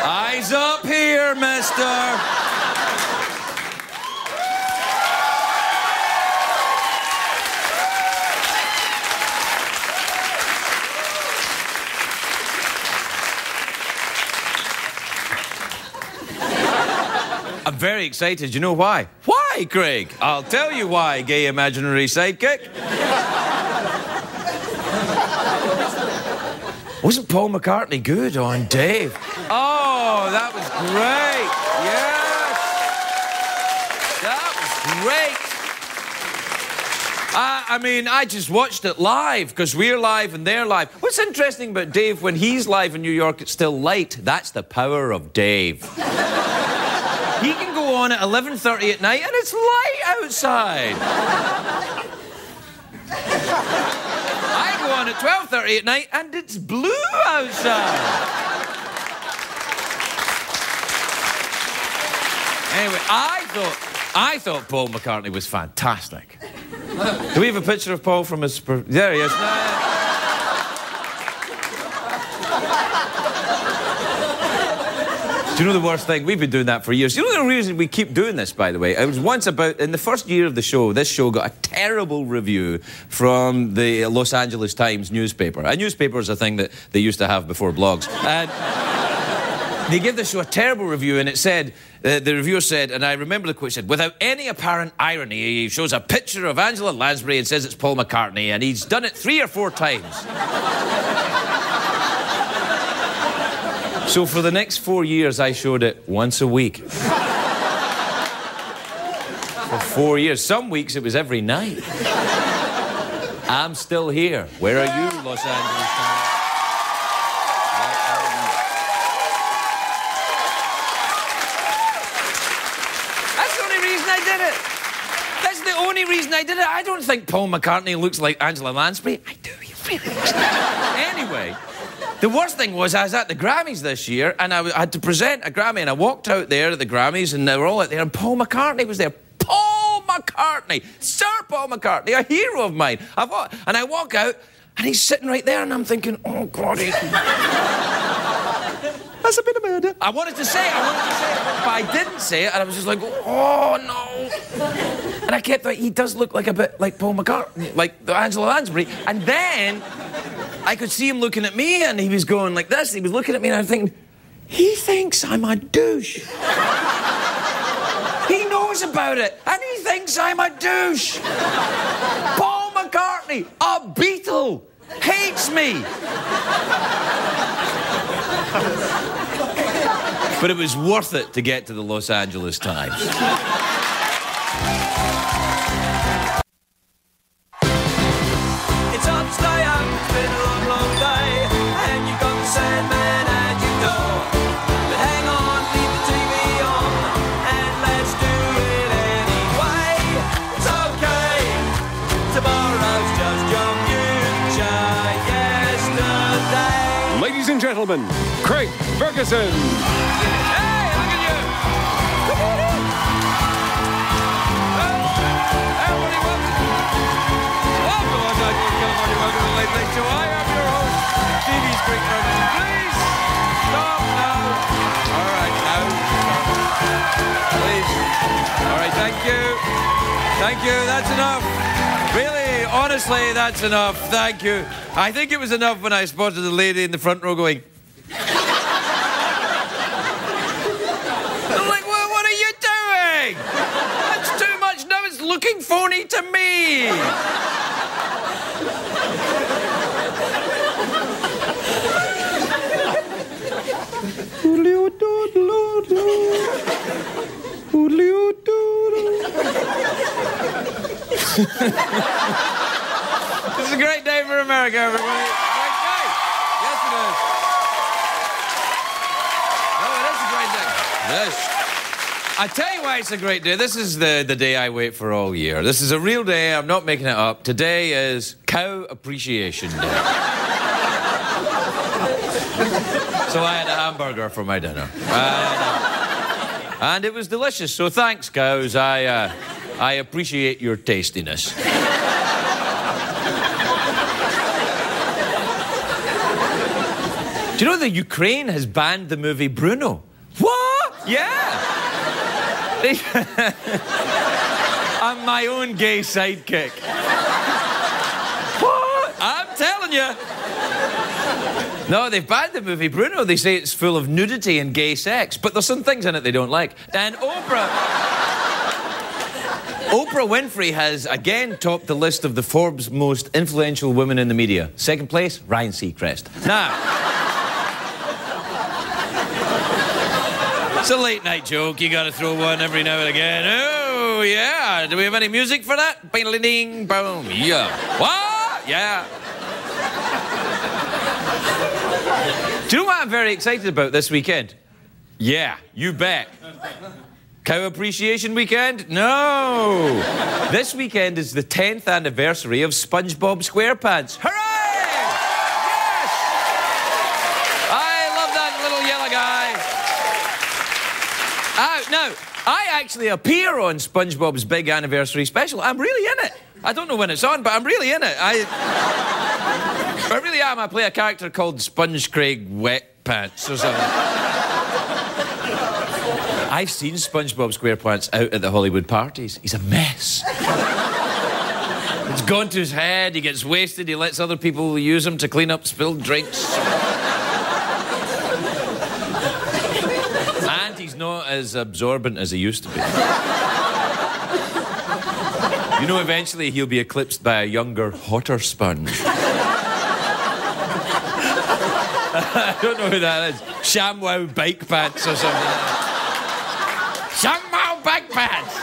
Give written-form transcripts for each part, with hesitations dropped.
Eyes up here, mister. I'm very excited. You know why? Why, Craig? I'll tell you why, gay imaginary sidekick. Wasn't Paul McCartney good on Dave? Oh, that was great. Yes. That was great. I mean, I just watched it live because we're live and they're live. What's interesting about Dave, when he's live in New York, it's still light. That's the power of Dave. He can go on at 11:30 at night and it's light outside. I go on at 12:30 at night and it's blue outside. Anyway, I thought Paul McCartney was fantastic. Do we have a picture of Paul from his... There he is. Do you know the worst thing? We've been doing that for years. You know the reason we keep doing this, by the way? It was once about... In the first year of the show, this show got a terrible review from the Los Angeles Times newspaper. A newspaper is a thing that they used to have before blogs. And they gave the show a terrible review, and it said... the reviewer said, and I remember the quote, said, without any apparent irony, he shows a picture of Angela Lansbury and says it's Paul McCartney, and he's done it 3 or 4 times. So for the next 4 years, I showed it once a week. For 4 years. Some weeks it was every night. I'm still here. Where are you, Los Angeles Times? That's the only reason I did it. That's the only reason I did it. I don't think Paul McCartney looks like Angela Lansbury. I do. He really looks like... Anyway... The worst thing was I was at the Grammys this year and I had to present a Grammy, and I walked out there at the Grammys and they were all out there and Paul McCartney was there. Paul McCartney! Sir Paul McCartney, a hero of mine. And I walk out and he's sitting right there and I'm thinking, oh, God, that's a bit of murder. I wanted to say it, but I didn't say it and I was just like, oh, no. And I kept thinking, he does look like a bit like Paul McCartney, like Angela Lansbury. And then... I could see him looking at me and he was going like this. He was looking at me and I was thinking, he thinks I'm a douche. He knows about it and he thinks I'm a douche. Paul McCartney, a Beatle, hates me. But it was worth it to get to the Los Angeles Times. Ladies and gentlemen, Craig Ferguson. Hey, look at you. Look at him. Everybody welcome to California. Welcome to the Late Late Show. I am your host, TV's Craig Ferguson. Please stop now. All right, now. Please. All right, thank you. Thank you, that's enough. Really, honestly, that's enough. Thank you. I think it was enough when I spotted the lady in the front row going... I'm like, well, what are you doing? That's too much. Now it's looking phony to me. This is a great day for America, everybody. Great day. Yes, it is. Oh, it is a great day. Yes. I tell you why it's a great day. This is the day I wait for all year. This is a real day. I'm not making it up. Today is Cow Appreciation Day. So I had a hamburger for my dinner. And it was delicious. So thanks, cows. I appreciate your tastiness. Do you know that Ukraine has banned the movie Bruno? What? Yeah. I'm my own gay sidekick. What? I'm telling you. No, they've banned the movie Bruno. They say it's full of nudity and gay sex, but there's some things in it they don't like. And Oprah Winfrey has again topped the list of the Forbes most influential women in the media. Second place, Ryan Seacrest. Now, it's a late night joke. You gotta throw one every now and again. Oh, yeah. Do we have any music for that? Bing, boom. Yeah. What? Yeah. Do you know what I'm very excited about this weekend? Yeah, you bet. Cow Appreciation Weekend? No! This weekend is the 10th anniversary of SpongeBob SquarePants. Hooray! Yes! I love that little yellow guy. Now, I actually appear on SpongeBob's big anniversary special. I'm really in it. I don't know when it's on, but I'm really in it. I really am. I play a character called Sponge Craig Wet Pants or something. I've seen SpongeBob SquarePants out at the Hollywood parties. He's a mess. It's gone to his head, he gets wasted, he lets other people use him to clean up spilled drinks. And he's not as absorbent as he used to be. You know, eventually he'll be eclipsed by a younger, hotter Sponge. I don't know who that is. ShamWow Bike Pants or something. ShamWow Bike Pants!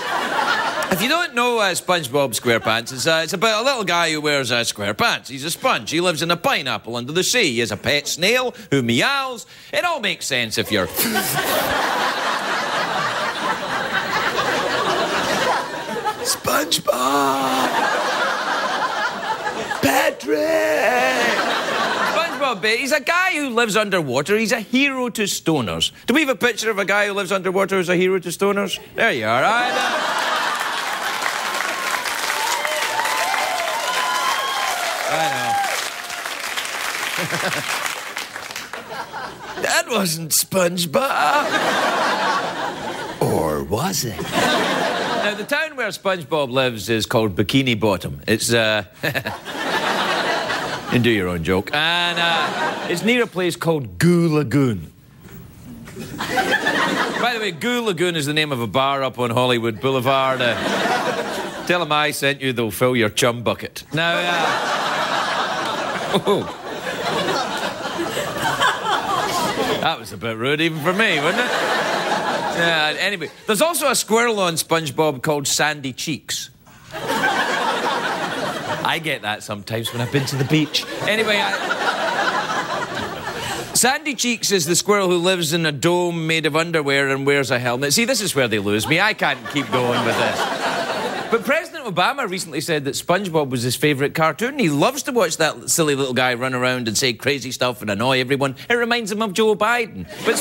If you don't know SpongeBob SquarePants, it's about a little guy who wears square pants. He's a sponge. He lives in a pineapple under the sea. He has a pet snail who meows. It all makes sense if you're... SpongeBob! Patrick! SpongeBob, he's a guy who lives underwater. He's a hero to stoners. Do we have a picture of a guy who lives underwater who's a hero to stoners? There you are. I know. That wasn't SpongeBob. Or was it? Now, the town where SpongeBob lives is called Bikini Bottom. It's, and do your own joke. And it's near a place called Goo Lagoon. By the way, Goo Lagoon is the name of a bar up on Hollywood Boulevard. Tell them I sent you, they'll fill your chum bucket. Now, that was a bit rude even for me, wasn't it? Anyway, there's also a squirrel on SpongeBob called Sandy Cheeks. I get that sometimes when I've been to the beach. Anyway, Sandy Cheeks is the squirrel who lives in a dome made of underwear and wears a helmet. See, this is where they lose me. I can't keep going with this. But President Obama recently said that SpongeBob was his favourite cartoon. He loves to watch that silly little guy run around and say crazy stuff and annoy everyone. It reminds him of Joe Biden. But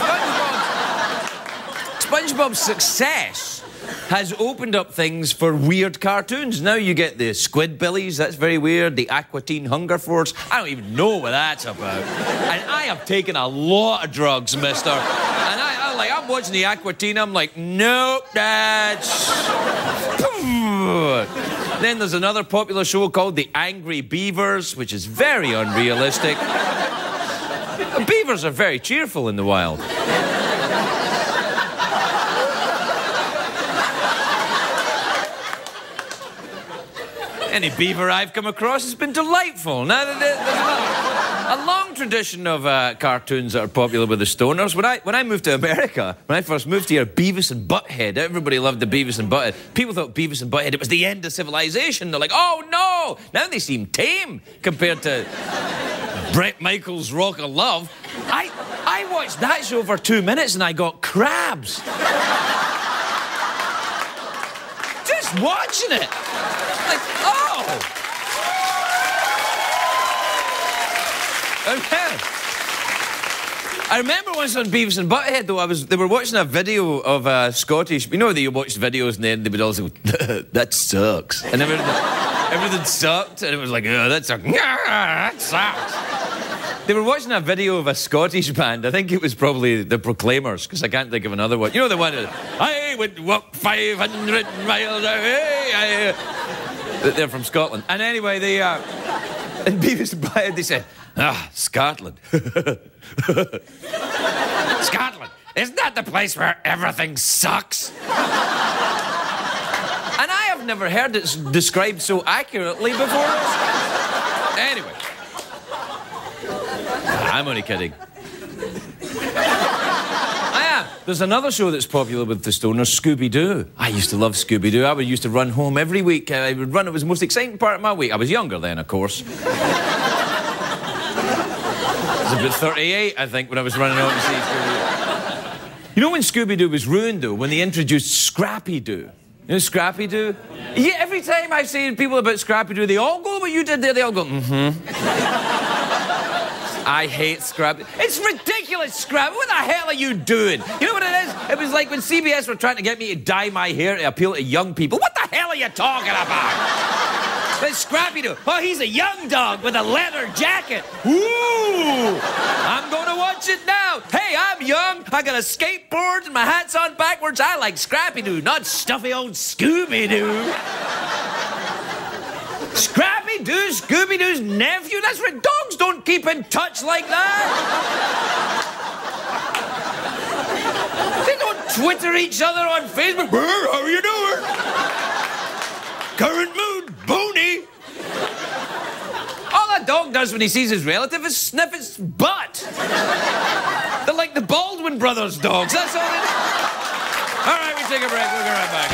SpongeBob's success has opened up things for weird cartoons. Now you get the Squidbillies, that's very weird, the Aqua Teen Hunger Force. I don't even know what that's about. And I have taken a lot of drugs, mister. And I'm watching the Aqua Teen, I'm like, nope, that's... Then there's another popular show called The Angry Beavers, which is very unrealistic. Beavers are very cheerful in the wild. Any beaver I've come across has been delightful. Now, there's a long tradition of cartoons that are popular with the stoners. When I moved to America, when I first moved here, Beavis and Butthead, everybody loved the Beavis and Butthead. People thought Beavis and Butthead, it was the end of civilization. They're like, oh no! Now they seem tame compared to Bret Michaels' Rock of Love. I watched that show for 2 minutes and I got crabs. Just watching it. Like, oh! I remember once on Beavis and Butthead, though, they were watching a video of Scottish... You know, they watched videos and then they would also go, that sucks. And everything sucked, and it was like, oh, that sucks. That sucks. They were watching a video of a Scottish band. I think it was probably the Proclaimers, because I can't think of another one. You know the one that, I would walk 500 miles away. They're from Scotland. And anyway, they, and Beavis and Butthead, they said, Scotland. Scotland, isn't that the place where everything sucks? And I have never heard it described so accurately before. Anyway. I'm only kidding. There's another show that's popular with the stoners, Scooby-Doo. I used to love Scooby-Doo. I used to run home every week. I would run. It was the most exciting part of my week. I was younger then, of course. I was about 38, I think, when I was running home to see Scooby-Doo. You know when Scooby-Doo was ruined, though? When they introduced Scrappy-Doo. You know Scrappy-Doo? Yeah, every time I've seen people about Scrappy-Doo, they all go, what you did there, they all go, I hate Scrappy. It's ridiculous, Scrappy. What the hell are you doing? You know what it is? It was like when CBS were trying to get me to dye my hair to appeal to young people. What the hell are you talking about? It's Scrappy-Doo. Oh, he's a young dog with a leather jacket. Ooh! I'm going to watch it now. Hey, I'm young. I got a skateboard and my hat's on backwards. I like Scrappy-Doo, not stuffy old Scooby-Doo. Scrappy-Doo, Scooby-Doo's nephew? That's right. Dogs don't keep in touch like that. They don't Twitter each other on Facebook. How are you doing? Current mood, bony. All that dog does when he sees his relative is sniff his butt. They're like the Baldwin brothers' dogs. That's all they do. All right, we take a break. We'll be right back.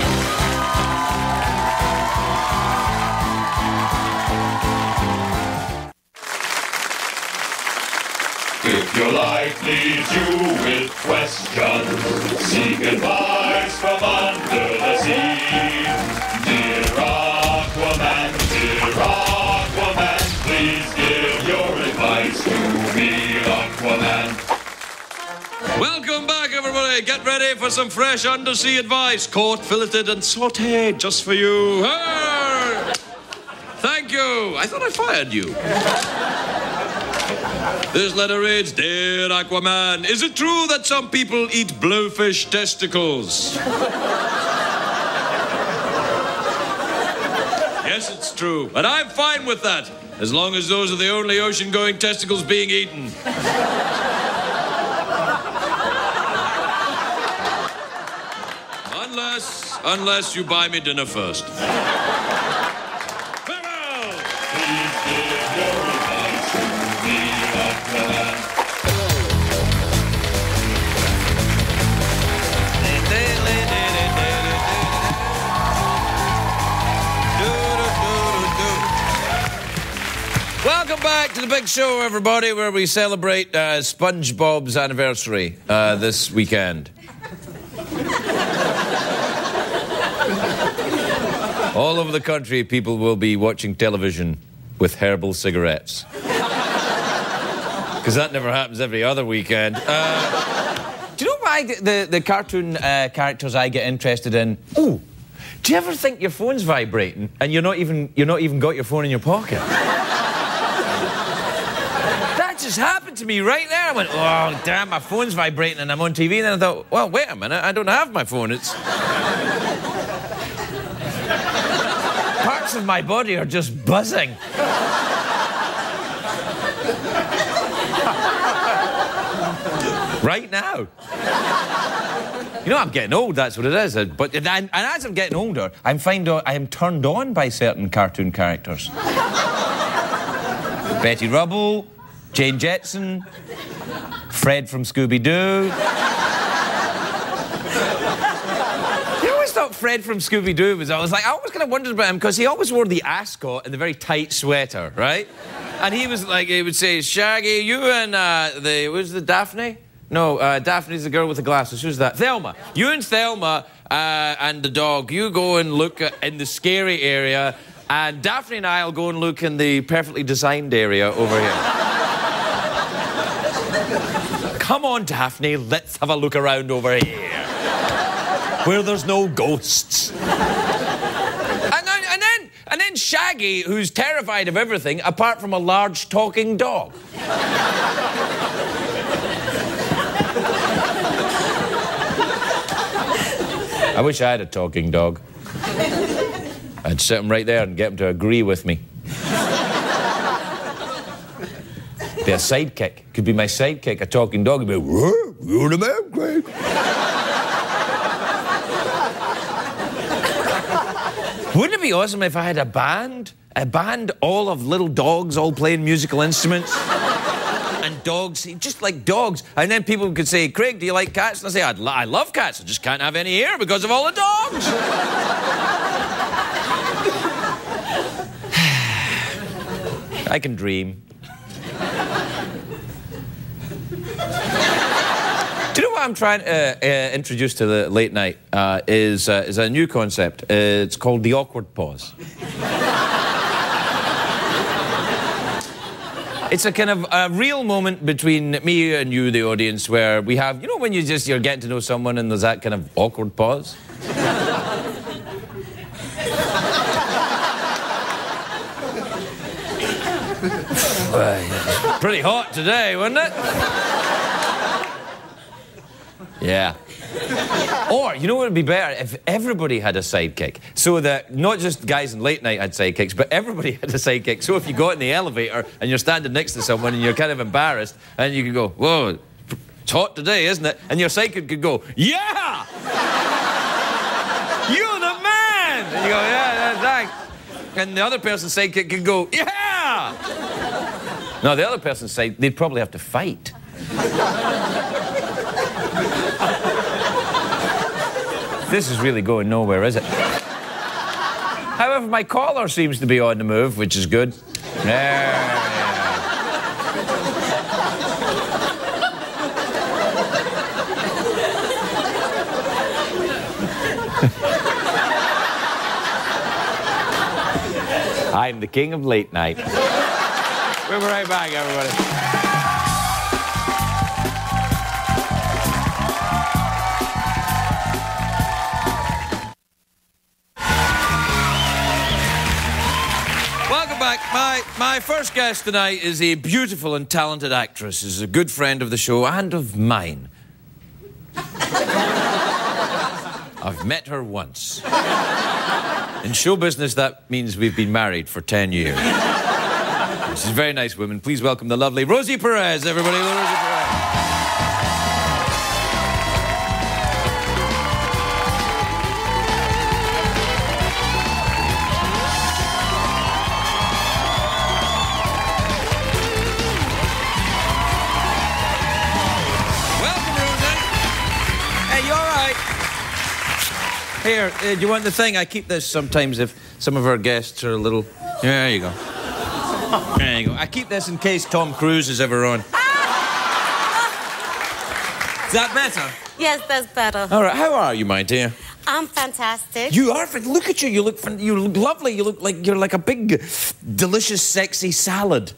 If your life leaves you with questions, seek advice from under the sea. Dear Aquaman, please give your advice to me, Aquaman. Welcome back, everybody. Get ready for some fresh undersea advice. Caught, filleted, and sautéed just for you. Hey! Thank you. I thought I fired you. This letter reads, Dear Aquaman, is it true that some people eat blowfish testicles? Yes, it's true. And I'm fine with that, as long as those are the only ocean-going testicles being eaten. Unless you buy me dinner first. Farewell! Please give your advice to me, Aquaman. Welcome back to the big show, everybody, where we celebrate SpongeBob's anniversary this weekend. All over the country, people will be watching television with herbal cigarettes. Because that never happens every other weekend. Do you know why the cartoon characters I get interested in? Oh, do you ever think your phone's vibrating and you're not even got your phone in your pocket? That just happened to me right there. I went, oh, damn, my phone's vibrating and I'm on TV. And then I thought, well, wait a minute, I don't have my phone. It's... Parts of my body are just buzzing. Right now. You know, I'm getting old, that's what it is. But and as I'm getting older, I am turned on by certain cartoon characters. Betty Rubble, Jane Jetson, Fred from Scooby-Doo. Fred from Scooby-Doo was I always kind of wondered about him because he always wore the ascot and the very tight sweater, right? And he was like, he would say, Shaggy, you and was the Daphne? No, Daphne's the girl with the glasses. Who's that? Thelma. You and Thelma and the dog, you go and look in the scary area, and Daphne and I'll go and look in the perfectly designed area over here. Come on, Daphne, let's have a look around over here. Where there's no ghosts. And then Shaggy, who's terrified of everything apart from a large talking dog. I wish I had a talking dog. I'd sit him right there and get him to agree with me. Be a sidekick. Could be my sidekick, a talking dog. He'd be, whoa, you're the man, Craig. Wouldn't it be awesome if I had a band? A band all of little dogs all playing musical instruments? And dogs, just like dogs. And then people could say, Craig, do you like cats? And I say, I love cats. I just can't have any here because of all the dogs. I can dream. Do you know what I'm trying to introduce to the late night? Is a new concept. It's called the awkward pause. It's a kind of a real moment between me and you, the audience, where we have, you know, when you're getting to know someone and there's that kind of awkward pause? Pretty hot today, wasn't it? Yeah. Or, you know what would be better? If everybody had a sidekick. So that not just guys in late night had sidekicks, but everybody had a sidekick. So if you got in the elevator and you're standing next to someone and you're kind of embarrassed, and you could go, whoa, it's hot today, isn't it? And your sidekick could go, yeah! You're the man! And you go, yeah, thanks. And the other person's sidekick could go, yeah! No, the other person's side, they'd probably have to fight. This is really going nowhere, is it? However, my collar seems to be on the move, which is good. Yeah. I'm the king of late night. We'll be right back, everybody. My first guest tonight is a beautiful and talented actress. Is a good friend of the show and of mine. I've met her once. In show business, that means we've been married for 10 years. She's a very nice woman. Please welcome the lovely Rosie Perez, everybody. Rosie Perez. Here, do you want the thing? I keep this sometimes if some of our guests are a little... There you go. There you go. I keep this in case Tom Cruise is ever on. Is that better? Yes, that's better. All right. How are you, my dear? I'm fantastic. You are. Look at you. You look lovely. You look like you're like a big, delicious, sexy salad.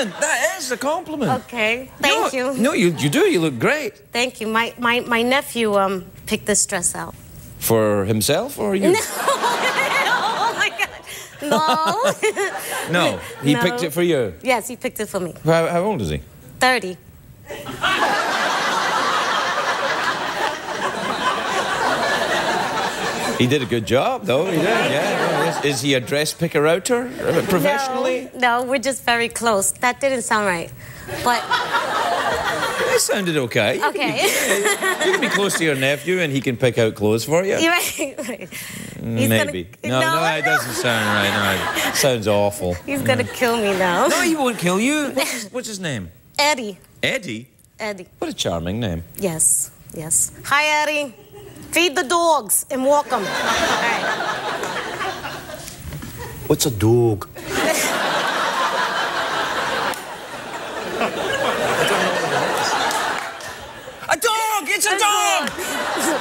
That is a compliment. Okay, thank you. No, you do. You look great. Thank you. My nephew picked this dress out. For himself or you? No. Oh my God. No. No, he picked it for you. Yes, he picked it for me. How old is he? 30. He did a good job, though. He did. Yeah. Is he a dress picker-outer professionally? No, we're just very close. That didn't sound right, but... It sounded okay. Okay. You can be close to your nephew and he can pick out clothes for you. You're right. Maybe. No, it doesn't sound right. No, it sounds awful. He's gonna kill me now. No, he won't kill you. What's his name? Eddie. Eddie? Eddie. What a charming name. Yes, yes. Hi, Eddie. Feed the dogs and walk them. All right. What's a dog? A dog! It's a dog!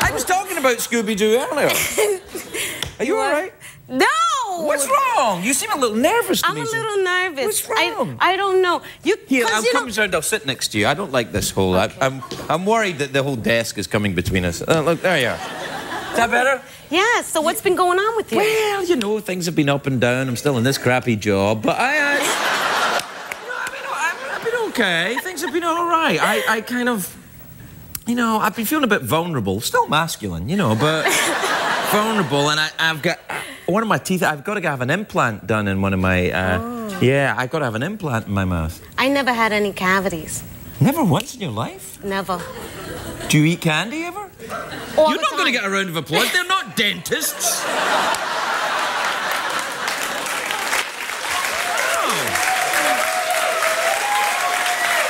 I was talking about Scooby-Doo earlier. Are you all right? No! What's wrong? You seem a little nervous to I'm me. a little nervous. What's wrong? I don't know. Here, I'll come round. I'll sit next to you. I don't like this whole... I'm worried that the whole desk is coming between us. Look, there you are. Is that better? Yeah, so what's been going on with you? Well, you know, things have been up and down. I'm still in this crappy job, but I've been okay. Things have been all right. I kind of... You know, I've been feeling a bit vulnerable. Still masculine, you know, but vulnerable. And I've got one of my teeth. I've got to have an implant done in one of my. Yeah, I've got to have an implant in my mouth. I never had any cavities. Never once in your life? Never. Do you eat candy ever? All You're not going to get a round of applause. They're not dentists.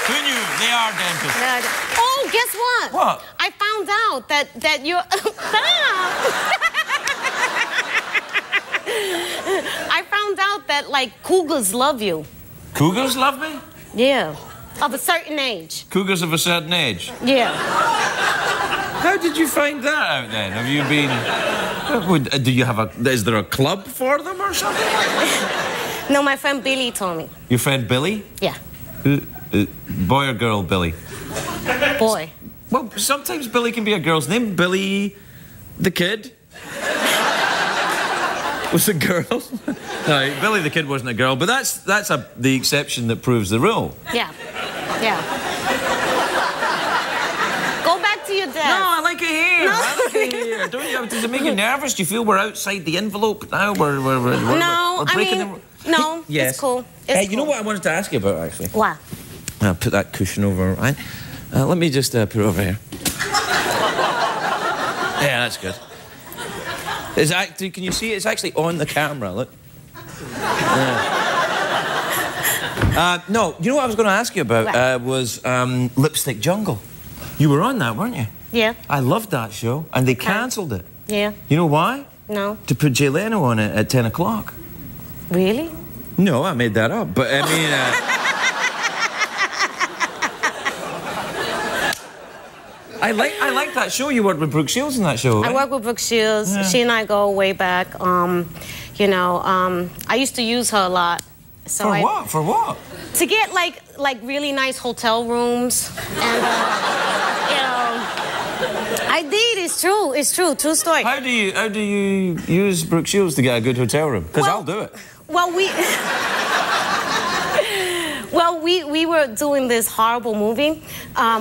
Who knew? They are dentists. Oh, guess what? What? I found out that you're... I found out that, like, cougars love you. Cougars love me? Yeah. Of a certain age. Cougars of a certain age? Yeah. How did you find that out then? Have you been... do you have a... Is there a club for them or something? No, my friend Billy told me. Your friend Billy? Yeah. Boy or girl, Billy? Boy. Well, sometimes Billy can be a girl's name. Billy the Kid was a girl. No, Billy the Kid wasn't a girl, but that's the exception that proves the rule. Yeah. Yeah. Go back to your desk. No, I like it here. No. I like it here. Don't you? Does it make you nervous? Do you feel we're outside the envelope now? We're breaking the... No, Yes. it's cool. It's Hey, you know cool. what I wanted to ask you about, actually? What? I'll put that cushion over, right? Let me just put it over here. Yeah, that's good. Can you see it? It's actually on the camera, look. No, you know what I was going to ask you about was Lipstick Jungle. You were on that, weren't you? Yeah. I loved that show, and they cancelled it. Yeah. You know why? No. To put Jay Leno on it at 10 o'clock. Really? No, I made that up, but I mean... I like that show. You worked with Brooke Shields in that show, right? I work with Brooke Shields. Yeah. She and I go way back. You know, I used to use her a lot. So For what? For what? To get like really nice hotel rooms, and you know, I did. It's true. It's true. True story. How do you use Brooke Shields to get a good hotel room? Because I'll do it. Well, we were doing this horrible movie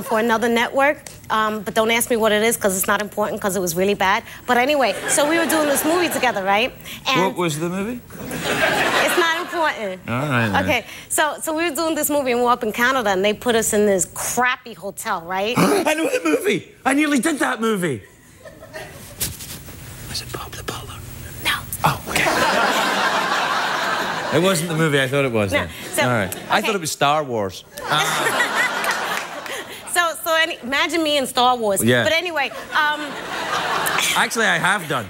for another network. But don't ask me what it is because it's not important because it was really bad. But anyway, so we were doing this movie together, right? And what was the movie? It's not important. All right. Then. Okay, so we were doing this movie and we were up in Canada and they put us in this crappy hotel, right? I know the movie. I nearly did that movie. Was it Bob the Butler? No. Oh, okay. It wasn't the movie I thought it was. No. Then. So, all right. okay. I thought it was Star Wars. So imagine me in Star Wars. Yeah. But anyway, Actually, I have done.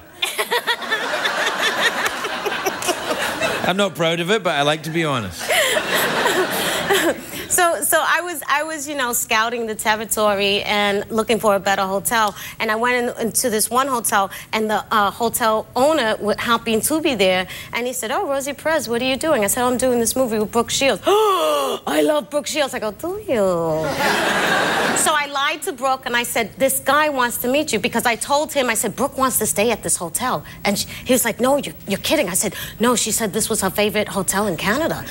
I'm not proud of it, but I like to be honest. So I was, you know, scouting the territory and looking for a better hotel. And I went into this one hotel, and the hotel owner happened to be there. And he said, "Oh, Rosie Perez, what are you doing?" I said, "Oh, I'm doing this movie with Brooke Shields." "Oh, I love Brooke Shields." I go, "Do you?" So I lied to Brooke, and I said, "This guy wants to meet you," because I told him, I said, "Brooke wants to stay at this hotel." And he was like, "No, you're kidding." I said, "No, she said this was her favorite hotel in Canada."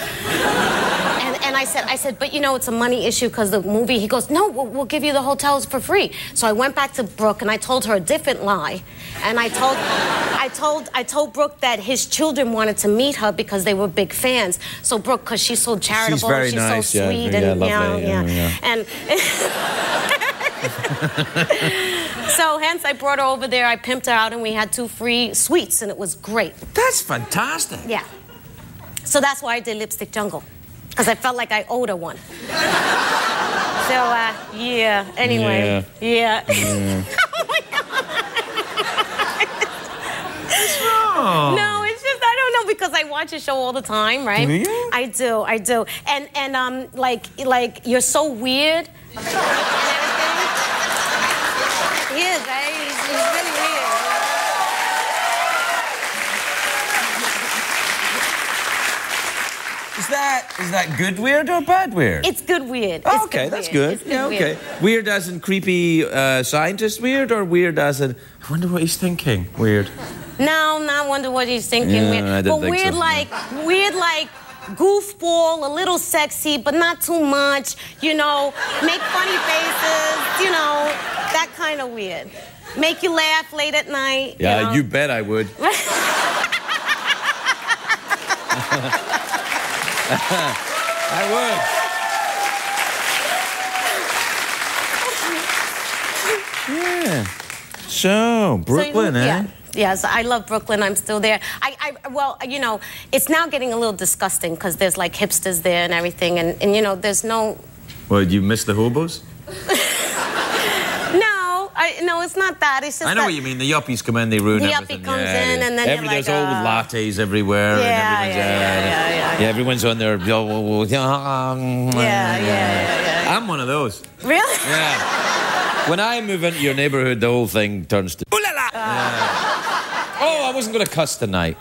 And I said, "But you know, it's a money issue because the movie." He goes, "No, we'll give you the hotels for free." So I went back to Brooke and I told her a different lie. And I told Brooke that his children wanted to meet her because they were big fans. So Brooke, because she's so charitable, she's very she's nice, so sweet, and yeah. And so hence I brought her over there. I pimped her out, and we had 2 free suites, and it was great. That's fantastic. Yeah. So that's why I did Lipstick Jungle. Because I felt like I owed her one. So, yeah. Anyway. Yeah. Oh, my God. What's wrong? No, it's just, I don't know, because I watch a show all the time, right? Do you? I do. And like, you're so weird. And everything. He is, right? He's really weird. Is that good weird or bad weird? It's good weird. Oh, It's okay, good that's weird. good. It's good Yeah, okay. weird. Weird as in creepy scientist weird, or weird as in I wonder what he's thinking weird? No, not wonder what he's thinking. Yeah, weird. I didn't But think so. weird like goofball, a little sexy, but not too much. You know, make funny faces. You know, that kind of weird. Make you laugh late at night. Yeah, know? you bet I would. I would. Yeah. So, Brooklyn, So, eh? yeah. Yes, I love Brooklyn. I'm still there. Well, you know, it's now getting a little disgusting because there's like hipsters there and everything, and you know, there's no. Well, you miss the hobos? No, it's not that. It's just I know that what you mean. The yuppies come in, they ruin The everything. yuppie comes in, and then you're like, there's old lattes everywhere. Yeah, and everyone's, yeah. everyone's on their. Yeah. I'm one of those. Really? Yeah. When I move into your neighborhood, the whole thing turns to. Ooh la la! Oh, I wasn't going to cuss tonight.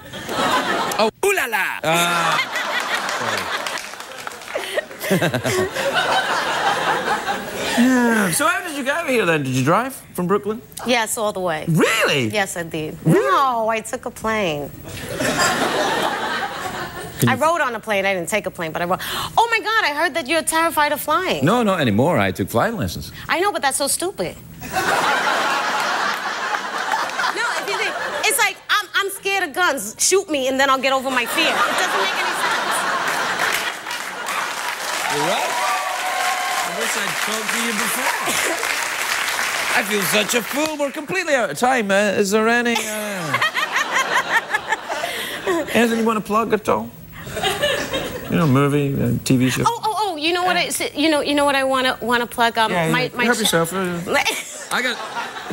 Oh, ooh la la! Yeah. So how did you get out of here then? Did you drive from Brooklyn? Yes, all the way. Really? Yes, I did. No, I took a plane. I rode on a plane. I didn't take a plane, but I rode. Oh my God! I heard that you're terrified of flying. No, not anymore. I took flying lessons. I know, but that's so stupid. No, if you think, it's like I'm scared of guns. Shoot me, and then I'll get over my fear. It doesn't make any sense. You're right. I wish I'd talked to you before. I feel such a fool. We're completely out of time. Is there any anything you want to plug at all? You know, movie, TV show. Oh! You know what you know what I want to plug. My help yourself. I got.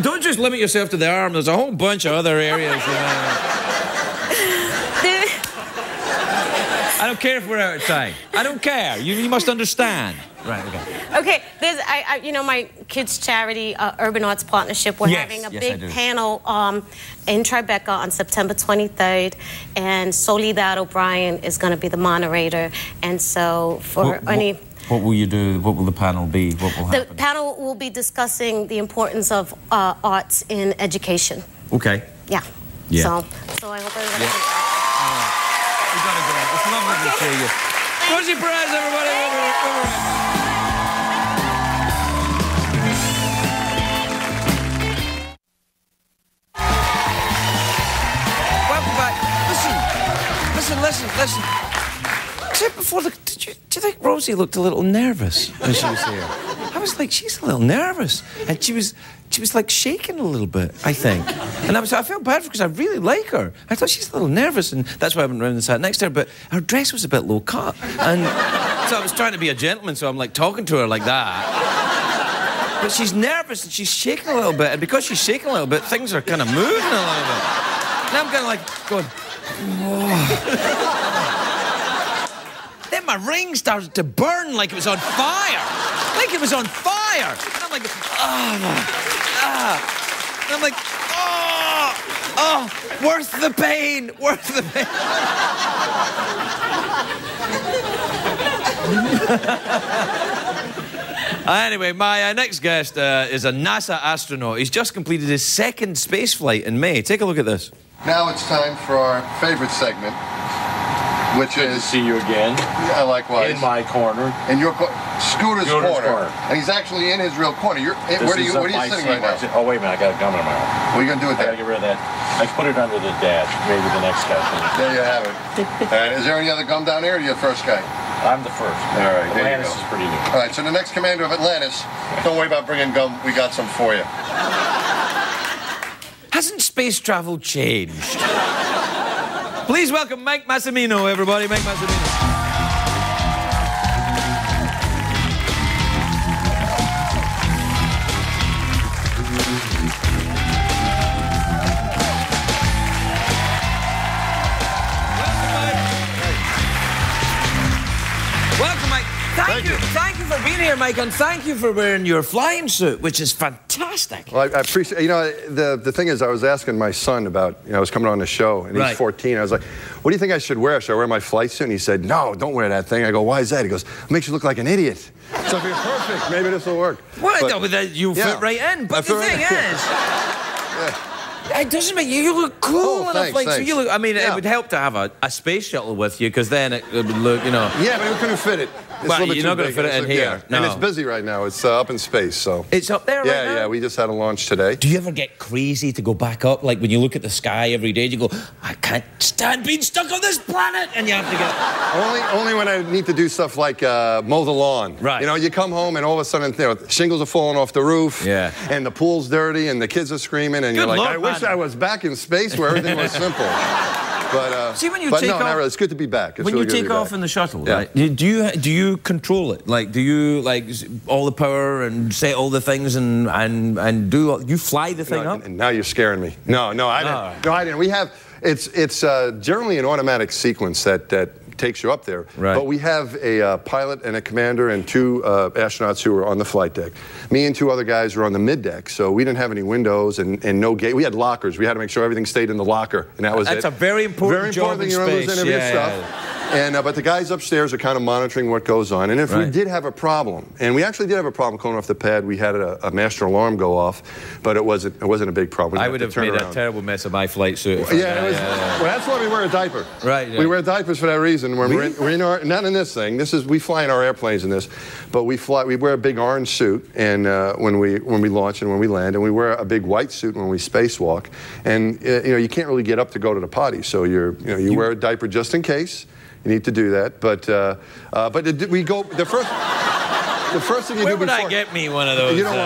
Don't just limit yourself to the arm. There's a whole bunch of other areas. You know. I don't care if we're out of time. I don't care. You must understand. Right. Okay. Okay, there's, you know, my kids' charity, Urban Arts Partnership. We're having a big panel in Tribeca on September 23rd, and Soledad O'Brien is going to be the moderator. And so, for any. What will you do? What will the panel be? What will happen? The panel will be discussing the importance of arts in education. Okay. Yeah. Yeah. So I hope everybody. We gotta go. It's lovely to see you. Rosie Perez, everybody. Welcome back. Listen. Except before do you think Rosie looked a little nervous when she was here? I was like, she's a little nervous, and she was like shaking a little bit, I think. And I felt bad for her because I really like her. I thought she's a little nervous, and that's why I went round and sat next to her. But her dress was a bit low cut, and so I was trying to be a gentleman, so I'm like talking to her like that. But she's nervous and she's shaking a little bit, and because she's shaking a little bit, things are kind of moving a little bit. And I'm kind of like going, whoa. Then my ring started to burn like it was on fire. Like it was on fire. And I'm like, And I'm like, worth the pain, worth the pain. Anyway, my next guest is a NASA astronaut. He's just completed his second space flight in May. Take a look at this. Now it's time for our favorite segment, which Good to is... see you again. Yeah, likewise. In my corner. In your Scooter's corner. corner. And he's actually in his real corner. What are you sitting right now? Oh, wait a minute. I got a gum in my mouth. What are you going to do with I got to that? get rid of that. I put it under the dash. Maybe the next guy can. There you have it. And is there any other gum down there, or are you the first guy? I'm the first. All right, there you Atlantis go. is pretty new. All right, so the next commander of Atlantis, don't worry about bringing gum. We got some for you. Hasn't space travel changed? Please welcome Mike Massimino, everybody. Mike Massimino. Welcome, Mike. Thank you for being here. there, Mike, and thank you for wearing your flying suit, which is fantastic. Well, I appreciate. You know, the thing is, I was asking my son about. I was coming on the show, and he's 14. I was like, "What do you think I should wear? Should I wear my flight suit?" And he said, "No, don't wear that thing." I go, "Why is that?" He goes, "It makes you look like an idiot." So if you're perfect, maybe this will work. Well, no, but you fit right in. But the thing is. It doesn't make you look cool in a flight suit. You look. I mean, it would help to have a space shuttle with you, because then it would look, Yeah, but we couldn't fit it. Well, you're not going to fit it in here. No. And it's busy right now. It's up in space, so. It's up there right now? Yeah, we just had a launch today. Do you ever get crazy to go back up? Like when you look at the sky every day, you go, I can't stand being stuck on this planet, and you have to get... Only when I need to do stuff like mow the lawn. Right. You come home and all of a sudden, shingles are falling off the roof. Yeah. And the pool's dirty and the kids are screaming, and you're like, I wish I was back in space where everything was simple. But, see, when you take take off, off, it's good to be back. It's when really you take off in the shuttle, right? Do you control it? Like, do you all the power and set all the things and do you fly the thing up? And now you're scaring me. No, I didn't. No, I didn't. We have it's generally an automatic sequence that takes you up there. Right. But we have a pilot and a commander and 2 astronauts who were on the flight deck. Me and 2 other guys were on the mid-deck, so we didn't have any windows and no gate. We had lockers. We had to make sure everything stayed in the locker, and that was That's a very important job in space. Very important thing. You don't lose any of your stuff. And, but the guys upstairs are kind of monitoring what goes on. And if we did have a problem, and we actually did have a problem coming off the pad, we had a master alarm go off, but it wasn't a big problem. I would have made a terrible mess of my flight suit. Well, that's why we wear a diaper. Right. Yeah. We wear diapers for that reason. When we're in our, not in this thing. We fly in our airplanes in this, but we wear a big orange suit, and when we launch and when we land, and we wear a big white suit when we spacewalk. And you can't really get up to go to the potty, so you wear a diaper just in case. You need to do that, but we go the first thing you do before. Where would I get me one of those? You don't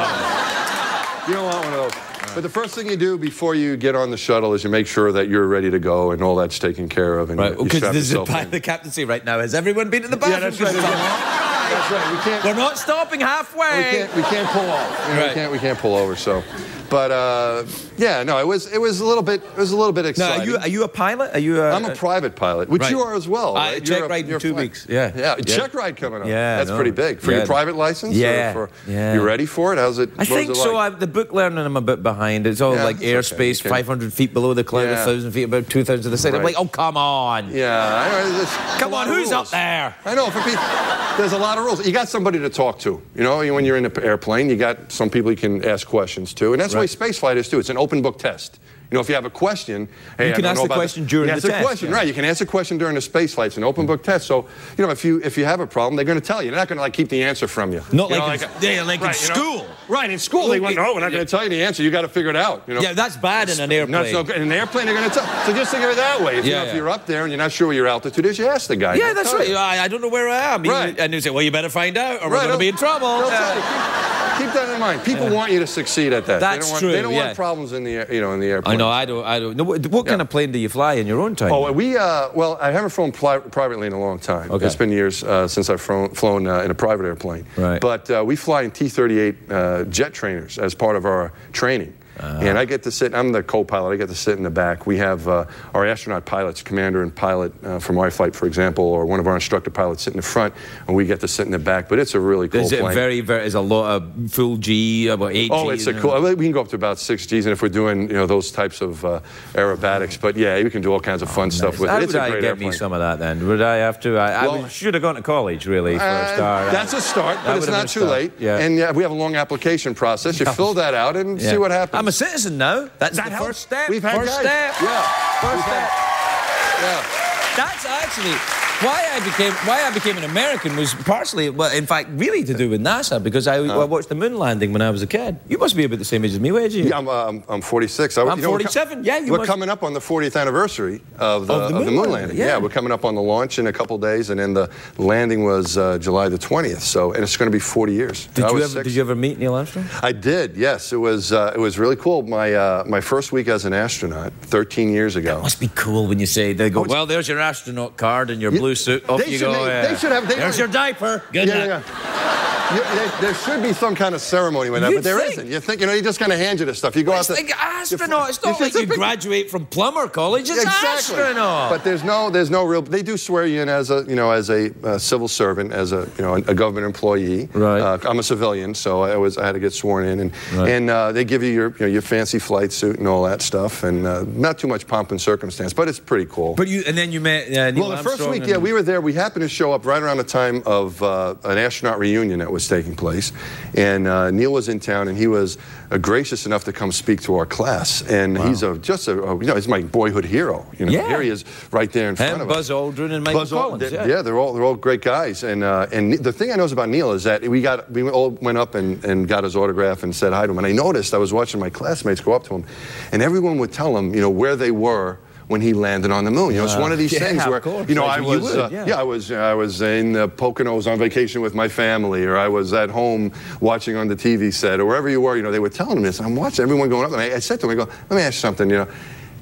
want one of those. But the first thing you do before you get on the shuttle is you make sure that you're ready to go and all that's taken care of. And because the captain say right now, has everyone been to the bathroom? Yeah, that's right. That's right. We're not stopping halfway. We can't pull off. We can't pull over. So, but it was a little bit exciting. Now, are you a pilot? I'm a private pilot, which you are as well. Right? Check ride in 2 weeks. Yeah. Check ride coming up. Yeah, that's pretty big for your private license. Yeah. You ready for it? How's it? I think so. Like? The book learning, I'm a bit behind. It's all like airspace, 500 feet below the cloud, 1,000 feet above 2,000 to the side. I'm like, oh, come on. Yeah. Come on, who's up there? I know. There's a lot of rules. You got somebody to talk to. When you're in an airplane, you got some people you can ask questions to, and that's the way spaceflight is too. It's an open book test. If you have a question, you can ask the question during the test. Right? You can ask a question during the space flight. It's an open book test. So, if you have a problem, they're going to tell you. They're not going to keep the answer from you. Not like in school. Right, in school they went, no, we're not going to tell you the answer. You got to figure it out. Yeah, that's bad in an airplane. In an airplane, they're going to tell. So just think of it that way. If you're up there and you're not sure where your altitude is, you ask the guy. Yeah, that's right. I don't know where I am. Right. And you say, well, you better find out, or we're going to be in trouble. Keep that in mind. People want you to succeed at that. That's true. They don't want problems in the airplane. I know. I don't. What kind of plane do you fly in your own time? Oh, I haven't flown privately in a long time. Okay. It's been years since I've flown in a private airplane. Right. But we fly in T-38 jet trainers as part of our training. And I get to sit, I'm the co-pilot, I get to sit in the back. We have our astronaut pilots, commander and pilot from my flight, for example, or one of our instructor pilots sit in the front, and we get to sit in the back. But it's a really cool plane. Is a lot of full G, about 8 G? Oh, it's cool, we can go up to about 6 Gs, and if we're doing, those types of aerobatics. But yeah, we can do all kinds of fun stuff with it. It's a great airplane. Me some of that then? Would I have to? I should have gone to college, really, for a start. That's a start, but it's not too late. Yeah. And we have a long application process. You fill that out and see what happens. I'm a citizen now. That's the first step. We've had first step. Yeah. First step. Yeah. That's actually why I became an American was partially, well, in fact, really to do with NASA, because I watched the moon landing when I was a kid. You must be about the same age as me, were you? Yeah, I'm 46. I'm 47. We're coming up on the 40th anniversary of the moon landing. Yeah, we're coming up on the launch in a couple days, and then the landing was July the 20th. So, and it's going to be 40 years. Did you ever meet Neil Armstrong? I did. Yes, it was really cool. My first week as an astronaut, 13 years ago. That must be cool when you say they go, well, there's your astronaut card and your blue suit. Off you go. They should have. There's your diaper. Good luck. There should be some kind of ceremony with that, but there isn't. You think, he just kind of hands you this stuff. You go out It's there. like astronaut. It's not like you graduate from plumber college. It's Exactly. astronaut. But there's no real. They do swear you in as a civil servant, as a government employee. Right. I'm a civilian, so I had to get sworn in, and they give you your fancy flight suit and all that stuff, and not too much pomp and circumstance, but it's pretty cool. But then you met Neil Well, the first Armstrong week, we were there. We happened to show up right around the time of an astronaut reunion that was taking place, and Neil was in town, and he was gracious enough to come speak to our class, and he's he's my boyhood hero. Yeah. Here he is, right there in front of us. Buzz Aldrin and Michael Collins. Yeah, they're all great guys, and the thing I know about Neil is that we all went up and got his autograph and said hi to him, and I noticed I was watching my classmates go up to him, and everyone would tell him, where they were when he landed on the moon. It's one of these things where, I was in the Poconos on vacation with my family, or I was at home watching on the TV set, or wherever you were, they were telling him this. And I'm watching everyone going up, and I said to him, let me ask you something,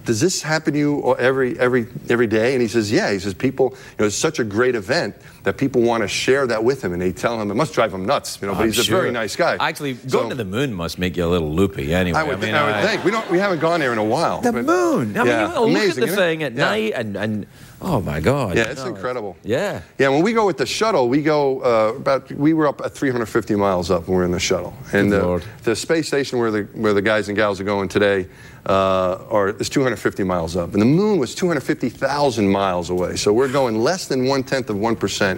does this happen to you every day? And he says, yeah. He says, people, it's such a great event that people want to share that with him, and they tell him it must drive him nuts, but he's a very nice guy. Actually, going to the moon must make you a little loopy anyway. I would think. We haven't gone there in a while. The moon. I mean, look at the thing at night and oh my God. Yeah, it's incredible. Yeah. Yeah, when we go with the shuttle, we go we were up at 350 miles up when we were in the shuttle. And the space station where the guys and gals are going today is 250 miles up. And the moon was 250,000 miles away. So we're going less than 1/10 of 1%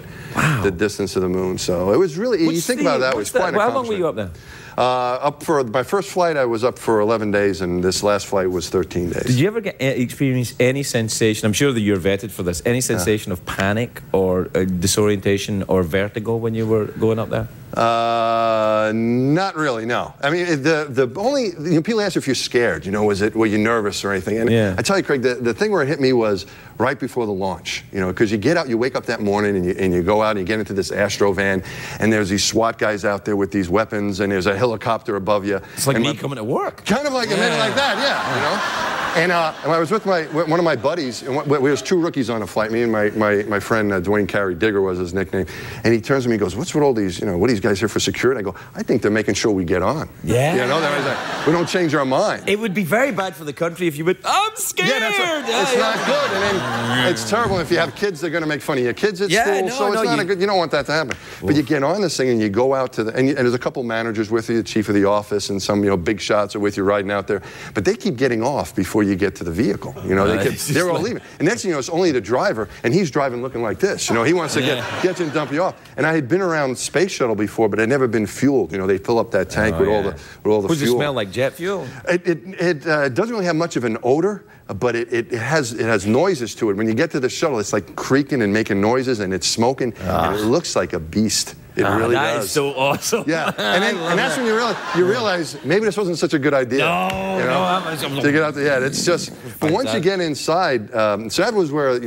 the distance of the moon. So it was really, you think about that, it was quite an accomplishment. How long were you up there? Up for my first flight, I was up for 11 days, and this last flight was 13 days. Did you ever experience any sensation, I'm sure that you're vetted for this, any sensation of panic or disorientation or vertigo when you were going up there? Not really, no. I mean, the only, people ask if you're scared, were you nervous or anything? And I tell you, Craig, the thing where it hit me was right before the launch, because you get out, you wake up that morning and you go out and you get into this Astro van, and there's these SWAT guys out there with these weapons, and there's a helicopter above you. It's like me coming to work. Kind of like, like that, yeah, And I was with one of my buddies, and we was 2 rookies on a flight, me and my friend Dwayne Carey, Digger was his nickname, and he turns to me and goes, what's with all these, what are these guys here for security? I go, I think they're making sure we get on. Yeah. We don't change our mind. It would be very bad for the country if you would, I'm scared. Yeah, it's not good. And then it's terrible if you have kids, they're going to make fun of your kids at school, so it's not good, you don't want that to happen. But you get on this thing and you go out to and there's a couple managers with you, the chief of the office, and some, big shots are with you riding out there, but they keep getting off before you get to the vehicle. They're all leaving. And next thing you know, it's only the driver, and he's driving looking like this. He wants to get you and dump you off. And I had been around space shuttle before, but I'd never been fueled. They fill up that tank with all the fuel. Does it smell like jet fuel? It doesn't really have much of an odor, but it has noises to it. When you get to the shuttle, it's like creaking and making noises, and it's smoking, and it looks like a beast. It really does. That is so awesome. Yeah, and that's when you realize maybe this wasn't such a good idea. To get out there, it's just. But once you get inside, so that was where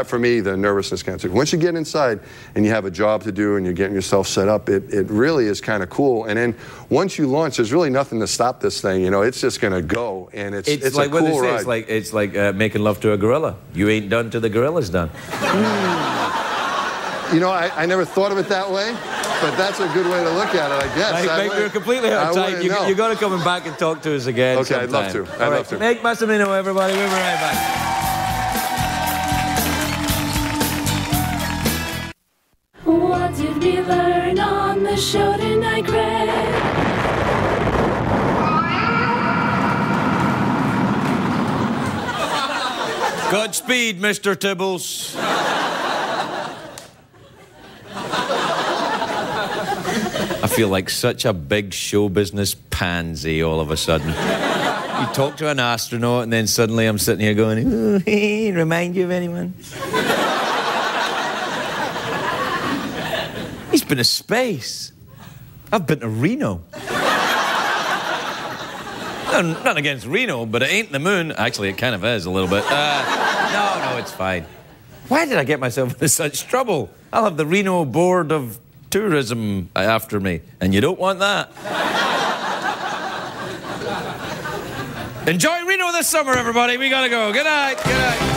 for me the nervousness kind of took. Once you get inside and you have a job to do and you're getting yourself set up, it really is kind of cool. And then once you launch, there's really nothing to stop this thing. It's just going to go, and it's like a cool ride. It's like making love to a gorilla. You ain't done till the gorilla's done. I never thought of it that way, but that's a good way to look at it, I guess. Mike, we're completely out of time. You got to come back and talk to us again. Okay, sometime. I'd love to. I'd love to. Mike Massimino, everybody. We'll be right back. What did we learn on the show tonight, Craig? Godspeed, Mr. Tibbles. I feel like such a big show business pansy all of a sudden. You talk to an astronaut and then suddenly I'm sitting here going, ooh, remind you of anyone? He's been to space. I've been to Reno. Not against Reno, but it ain't the moon. Actually, it kind of is a little bit. No, it's fine. Why did I get myself into such trouble? I'll have the Reno Board of Tourism after me, and you don't want that. Enjoy Reno this summer, everybody. We gotta go. Good night. Good night.